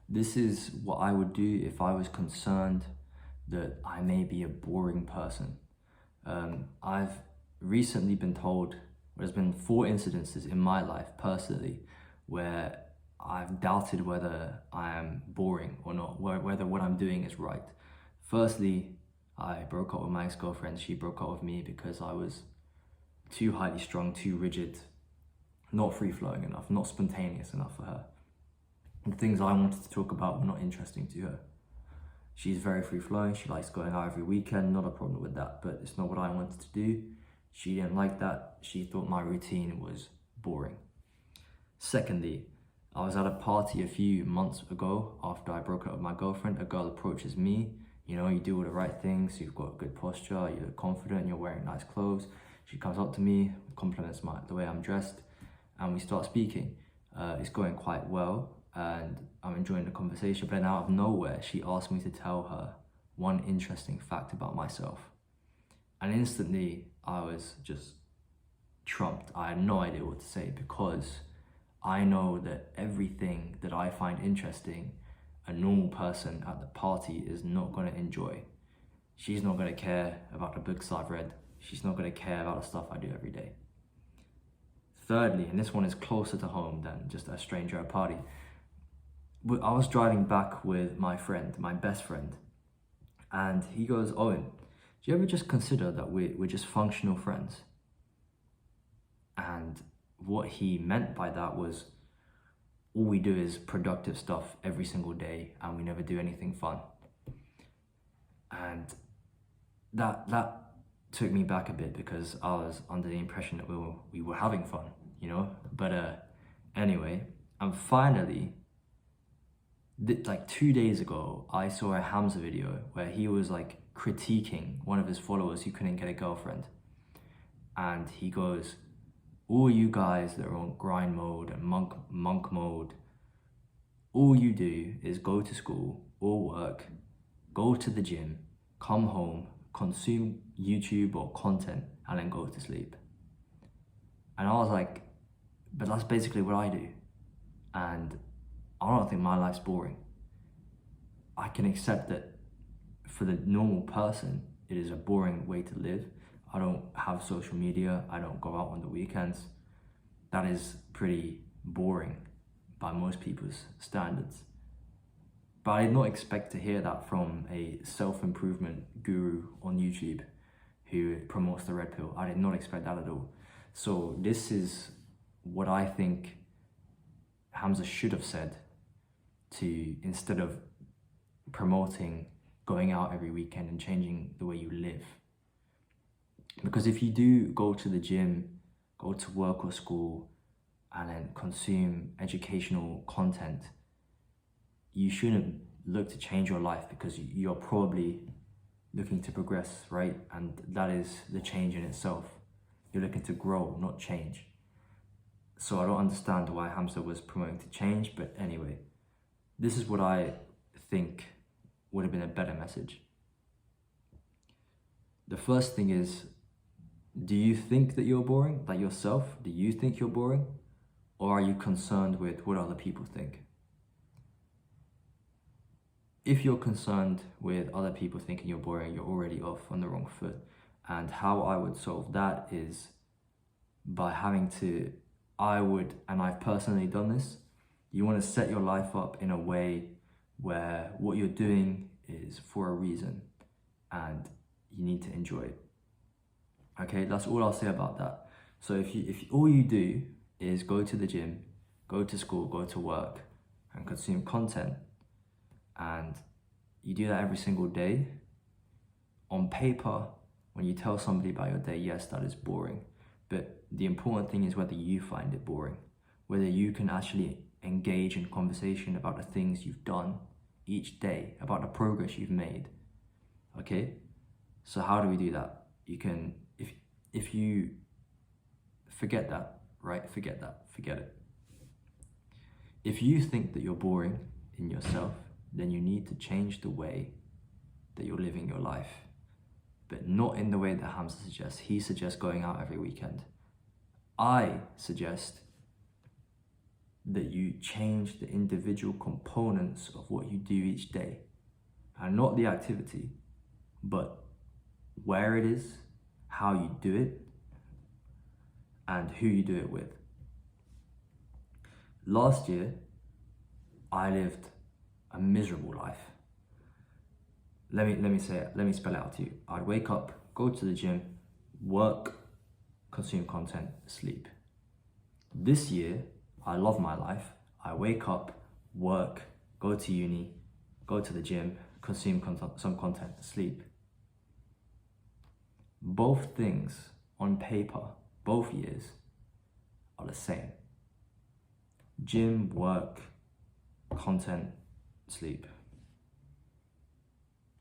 This is what I would do if I was concerned that I may be a boring person. I've recently been told, there's been 4 incidences in my life personally where I've doubted whether I am boring or not, whether what I'm doing is right. Firstly, I broke up with my ex-girlfriend. She broke up with me because I was too highly strung, too rigid, not free-flowing enough, not spontaneous enough for her. The things I wanted to talk about were not interesting to her. She's very free-flowing, she likes going out every weekend, not a problem with that, but it's not what I wanted to do. She didn't like that. She thought my routine was boring. Secondly, I was at a party a few months ago after I broke up with my girlfriend. A girl approaches me, you do all the right things, you've got good posture, you look confident, you're wearing nice clothes. She comes up to me, compliments the way I'm dressed, and we start speaking. It's going quite well, and I'm enjoying the conversation, but then out of nowhere, she asked me to tell her one interesting fact about myself. And instantly, I was just trumped. I had no idea what to say, because I know that everything that I find interesting, a normal person at the party is not going to enjoy. She's not going to care about the books I've read. She's not going to care about the stuff I do every day. Thirdly, and this one is closer to home than just a stranger at a party, I was driving back with my friend, my best friend, and he goes, "Owen, do you ever just consider that we're just functional friends?" And what he meant by that was, all we do is productive stuff every single day and we never do anything fun. And that took me back a bit, because I was under the impression that we were having fun, But anyway, and finally, like 2 days ago, I saw a Hamza video where he was like critiquing one of his followers who couldn't get a girlfriend. And he goes, "All you guys that are on grind mode and monk mode, all you do is go to school or work, go to the gym, come home, consume YouTube or content, and then go to sleep." And I was like, but that's basically what I do. And I don't think my life's boring. I can accept that for the normal person, it is a boring way to live. I don't have social media. I don't go out on the weekends. That is pretty boring by most people's standards. But I did not expect to hear that from a self-improvement guru on YouTube who promotes the red pill. I did not expect that at all. So this is what I think Hamza should have said, instead of promoting going out every weekend and changing the way you live. Because if you do go to the gym, go to work or school, and then consume educational content, you shouldn't look to change your life, because you're probably looking to progress, right? And that is the change in itself. You're looking to grow, not change. So I don't understand why Hamza was promoting to change, but anyway, this is what I think would have been a better message. The first thing is, do you think that you're boring? Like yourself, do you think you're boring? Or are you concerned with what other people think? If you're concerned with other people thinking you're boring, you're already off on the wrong foot. And how I would solve that is by and I've personally done this, you want to set your life up in a way where what you're doing is for a reason and you need to enjoy it. Okay, that's all I'll say about that. So if all you do is go to the gym, go to school, go to work, and consume content, and you do that every single day, on paper, when you tell somebody about your day, yes, that is boring. But the important thing is whether you find it boring, whether you can actually engage in conversation about the things you've done each day, about the progress you've made. Okay? So how do we do that? You can, if you forget that, right? Forget it. If you think that you're boring in yourself, then you need to change the way that you're living your life. But not in the way that Hamza suggests. He suggests going out every weekend. I suggest that you change the individual components of what you do each day, and not the activity, but where it is, how you do it, and who you do it with. Last year, I lived a miserable life. Let me spell it out to you. I'd wake up, go to the gym, work, consume content, sleep. This year, I love my life. I wake up, work, go to uni, go to the gym, consume some content, sleep. Both things on paper, both years, are the same. Gym, work, content, sleep.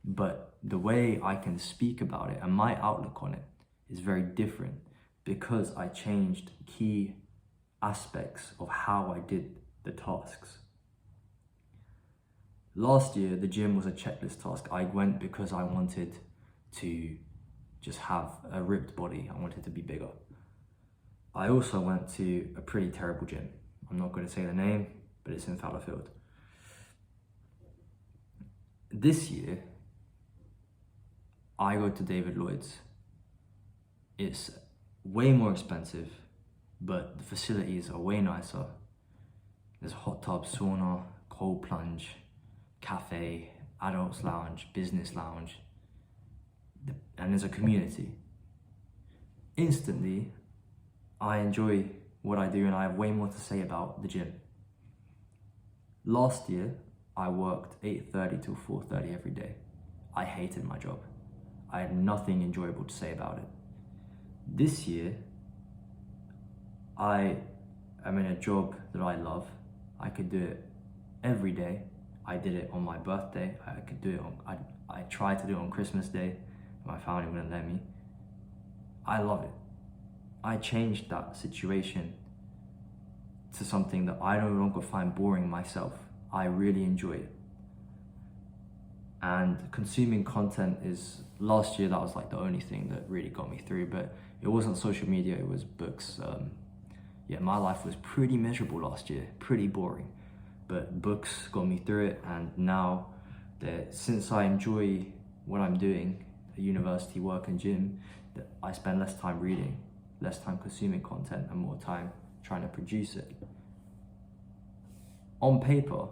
But the way I can speak about it and my outlook on it is very different because I changed key aspects of how I did the tasks. Last year, the gym was a checklist task. I went because I wanted to just have a ripped body. I wanted to be bigger. I also went to a pretty terrible gym. I'm not going to say the name, but it's in Fallowfield. This year, I go to David Lloyd's. It's way more expensive, but the facilities are way nicer. There's a hot tub, sauna, cold plunge, cafe, adults lounge, business lounge, and there's a community. Instantly, I enjoy what I do and I have way more to say about the gym. Last year, I worked 8:30 till 4:30 every day. I hated my job. I had nothing enjoyable to say about it. This year, I am in a job that I love. I could do it every day. I did it on my birthday. I could do it I tried to do it on Christmas Day. My family wouldn't let me. I love it. I changed that situation to something that I no longer find boring myself. I really enjoy it. And consuming content is, last year that was like the only thing that really got me through, but it wasn't social media, it was books. My life was pretty miserable last year, pretty boring, but books got me through it. And now that since I enjoy what I'm doing, university, work and gym, that I spend less time reading, less time consuming content and more time trying to produce it. On paper,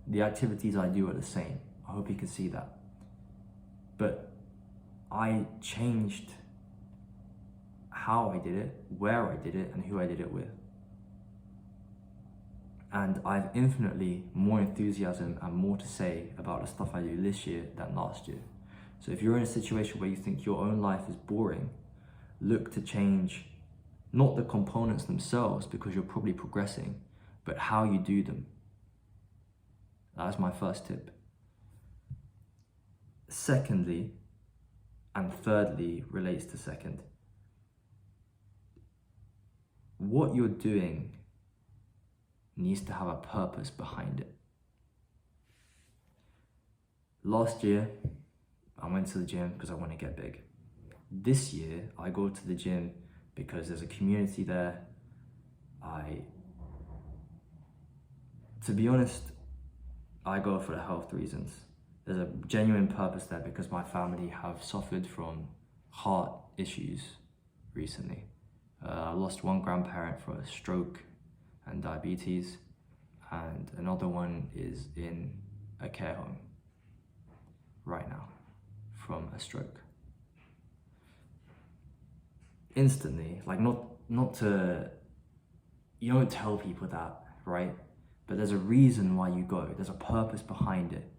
the activities I do are the same. I hope you can see that. But I changed how I did it, where I did it, and who I did it with. And I have infinitely more enthusiasm and more to say about the stuff I do this year than last year. So if you're in a situation where you think your own life is boring, look to change not the components themselves, because you're probably progressing, but how you do them. That's my first tip. Secondly, and thirdly relates to second, what you're doing needs to have a purpose behind it. Last year, I went to the gym because I want to get big. This year, I go to the gym because there's a community there. To be honest, I go for the health reasons. There's a genuine purpose there because my family have suffered from heart issues recently. I lost one grandparent for a stroke and diabetes, and another one is in a care home right now from a stroke. Instantly, like not to, you don't tell people that, right? But there's a reason why you go. There's a purpose behind it.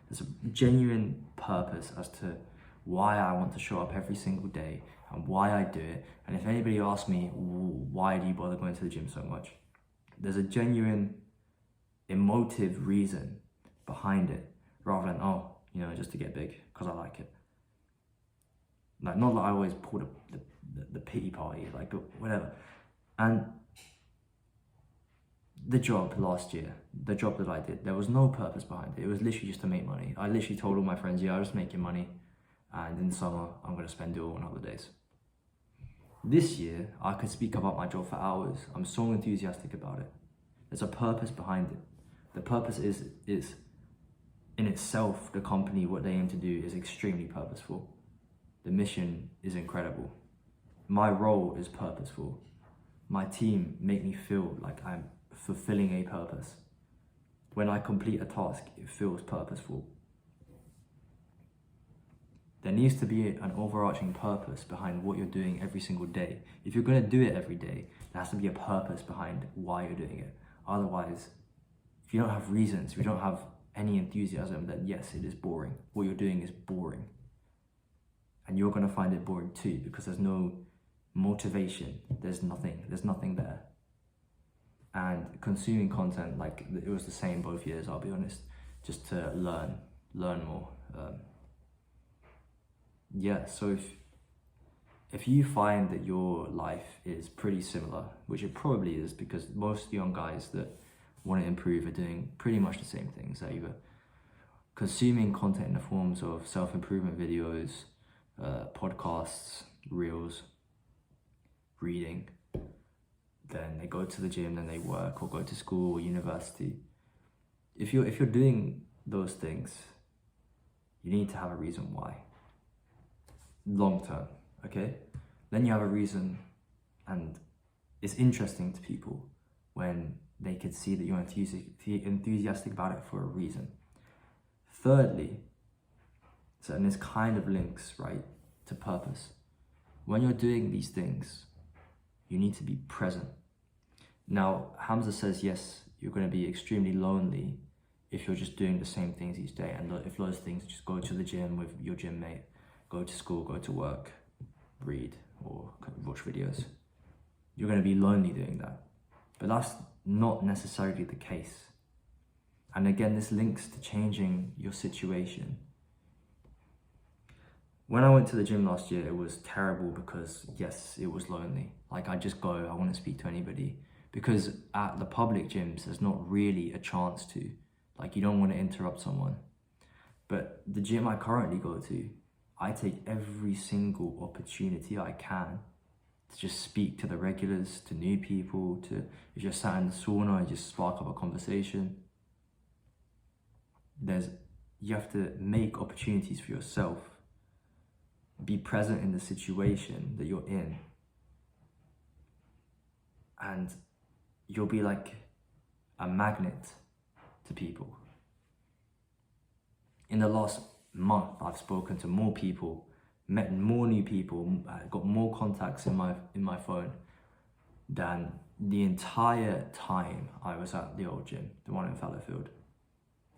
There's a genuine purpose as to why I want to show up every single day and why I do it. And if anybody asks me, why do you bother going to the gym so much? There's a genuine emotive reason behind it, rather than, just to get big because I like it. Like, not that I always pull the pity party, like, whatever. And the job last year, the job that I did, there was no purpose behind it. It was literally just to make money. I literally told all my friends, I'm just making money, and in the summer, I'm going to spend it all on holidays. This year, I could speak about my job for hours. I'm so enthusiastic about it. There's a purpose behind it. The purpose is in itself, the company, what they aim to do is extremely purposeful. The mission is incredible. My role is purposeful. My team make me feel like I'm fulfilling a purpose. When I complete a task, it feels purposeful. There needs to be an overarching purpose behind what you're doing every single day. If you're going to do it every day, there has to be a purpose behind why you're doing it. Otherwise, if you don't have reasons, if you don't have any enthusiasm, then yes, it is boring. What you're doing is boring. And you're going to find it boring too, because there's no motivation. There's nothing there. And consuming content, like it was the same both years, I'll be honest, just to learn more. Yeah, so if you find that your life is pretty similar, which it probably is, because most young guys that want to improve are doing pretty much the same things. They're either consuming content in the forms of self-improvement videos, podcasts, reels, reading, then they go to the gym, then they work or go to school or university. If you're doing those things, you need to have a reason why. Long term, okay? Then you have a reason, and it's interesting to people when they could see that you're enthusiastic about it for a reason. Thirdly, and this kind of links, right, to purpose. When you're doing these things, you need to be present. Now, Hamza says, yes, you're going to be extremely lonely if you're just doing the same things each day. And if those things, just go to the gym with your gym mate, go to school, go to work, read, or watch videos. You're going to be lonely doing that. But that's not necessarily the case. And again, this links to changing your situation. When I went to the gym last year, it was terrible because, yes, it was lonely. Like, I just go, I want to speak to anybody. Because at the public gyms, there's not really a chance to. Like, you don't want to interrupt someone. But the gym I currently go to, I take every single opportunity I can to just speak to the regulars, to new people, to if you're sat in the sauna, just spark up a conversation. You have to make opportunities for yourself. Be present in the situation that you're in. And you'll be like a magnet to people. In the last month, I've spoken to more people, met more new people, got more contacts in my phone than the entire time I was at the old gym, the one in Fallowfield.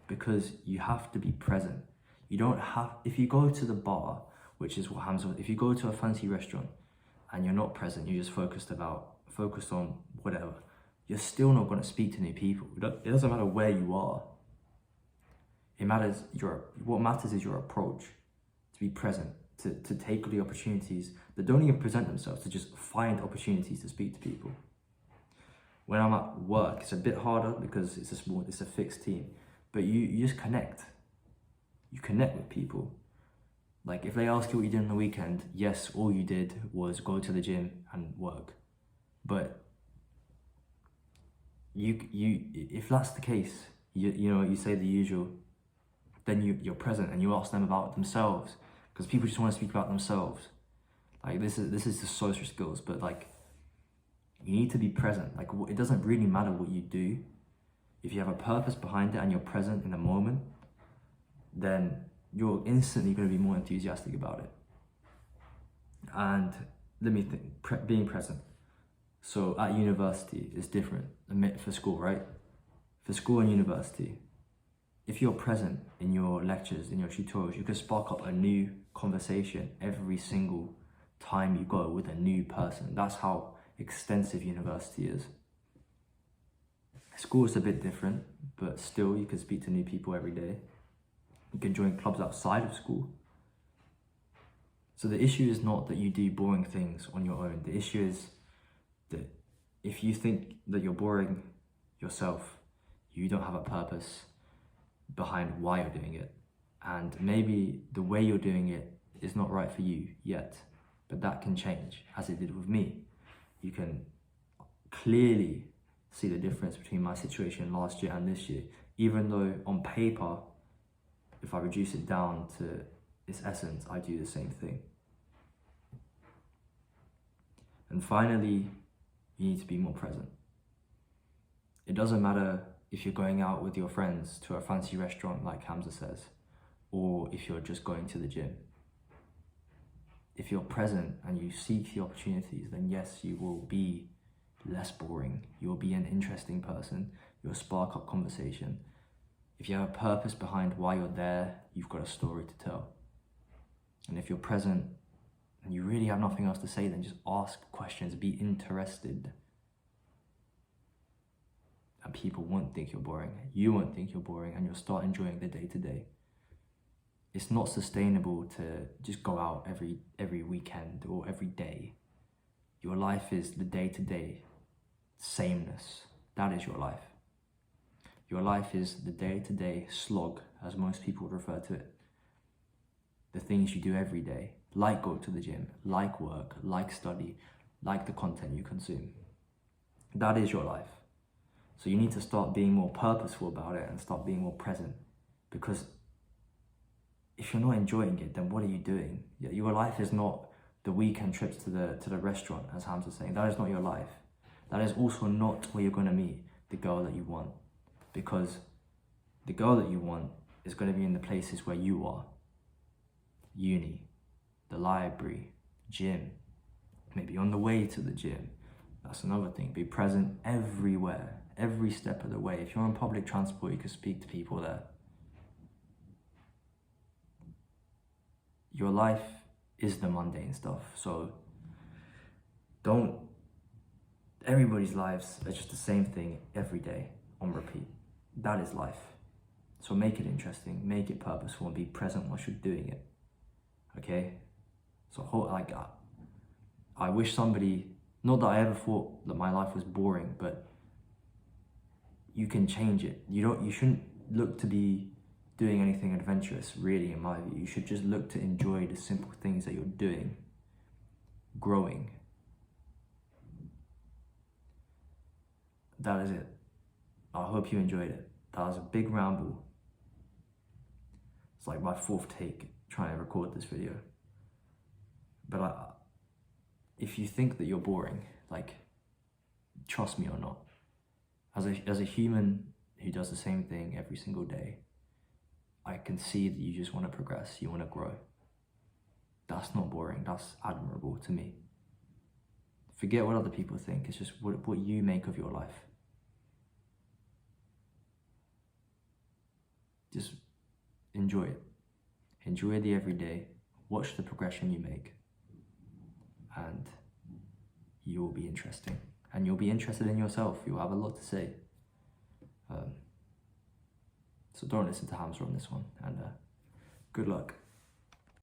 Because you have to be present. You don't have, if you go to the bar, which is what Hamza, if you go to a fancy restaurant and you're not present, you're just focused on whatever, you're still not going to speak to new people. It doesn't matter where you are. What matters is your approach, to be present, to take the opportunities that don't even present themselves, to just find opportunities to speak to people. When I'm at work, it's a bit harder because it's a fixed team, but you just connect. You connect with people. Like, if they ask you what you did on the weekend, yes, all you did was go to the gym and work. But if that's the case, you say the usual, then you're present and you ask them about themselves, because people just want to speak about themselves. Like, this is the social skills, but like, you need to be present. Like, it doesn't really matter what you do. If you have a purpose behind it and you're present in the moment, then you're instantly going to be more enthusiastic about it. And let me think, being present. So at university is different for school, right? For school and university, if you're present in your lectures, in your tutorials, you can spark up a new conversation every single time you go with a new person. That's how extensive university is. School is a bit different, but still you can speak to new people every day. You can join clubs outside of school. So the issue is not that you do boring things on your own. The issue is that if you think that you're boring yourself, you don't have a purpose behind why you're doing it. And maybe the way you're doing it is not right for you yet, but that can change, as it did with me. You can clearly see the difference between my situation last year and this year. Even though on paper, if I reduce it down to its essence, I do the same thing. And finally, you need to be more present. It doesn't matter if you're going out with your friends to a fancy restaurant like Hamza says, or if you're just going to the gym. If you're present and you seek the opportunities, then yes, you will be less boring. You'll be an interesting person. You'll spark up conversation. If you have a purpose behind why you're there, you've got a story to tell. And if you're present and you really have nothing else to say, then just ask questions, be interested. And people won't think you're boring. You won't think you're boring, and you'll start enjoying the day-to-day. It's not sustainable to just go out every weekend or every day. Your life is the day-to-day sameness. That is your life. Your life is the day-to-day slog, as most people would refer to it. The things you do every day, like go to the gym, like work, like study, like the content you consume. That is your life. So you need to start being more purposeful about it and start being more present. Because if you're not enjoying it, then what are you doing? Your life is not the weekend trips to the restaurant, as Hamza's saying. That is not your life. That is also not where you're going to meet the girl that you want. Because the girl that you want is going to be in the places where you are. Uni, the library, gym, maybe on the way to the gym. That's another thing. Be present everywhere, every step of the way. If you're on public transport, you can speak to people there. Your life is the mundane stuff. So everybody's lives are just the same thing every day on repeat. That is life. So make it interesting, make it purposeful, and be present while you're doing it. Okay? So I wish somebody, not that I ever thought that my life was boring, but you can change it. You shouldn't look to be doing anything adventurous, really, in my view. You should just look to enjoy the simple things that you're doing, growing. That is it. I hope you enjoyed it. That was a big ramble. It's like my fourth take trying to record this video. But if you think that you're boring, like, trust me or not, as a human who does the same thing every single day, I can see that you just want to progress, you want to grow. That's not boring, that's admirable to me. Forget what other people think, it's just what you make of your life. Just enjoy it. Enjoy the everyday, watch the progression you make, and you will be interesting. And you'll be interested in yourself, you'll have a lot to say. So don't listen to Hamza on this one, and good luck.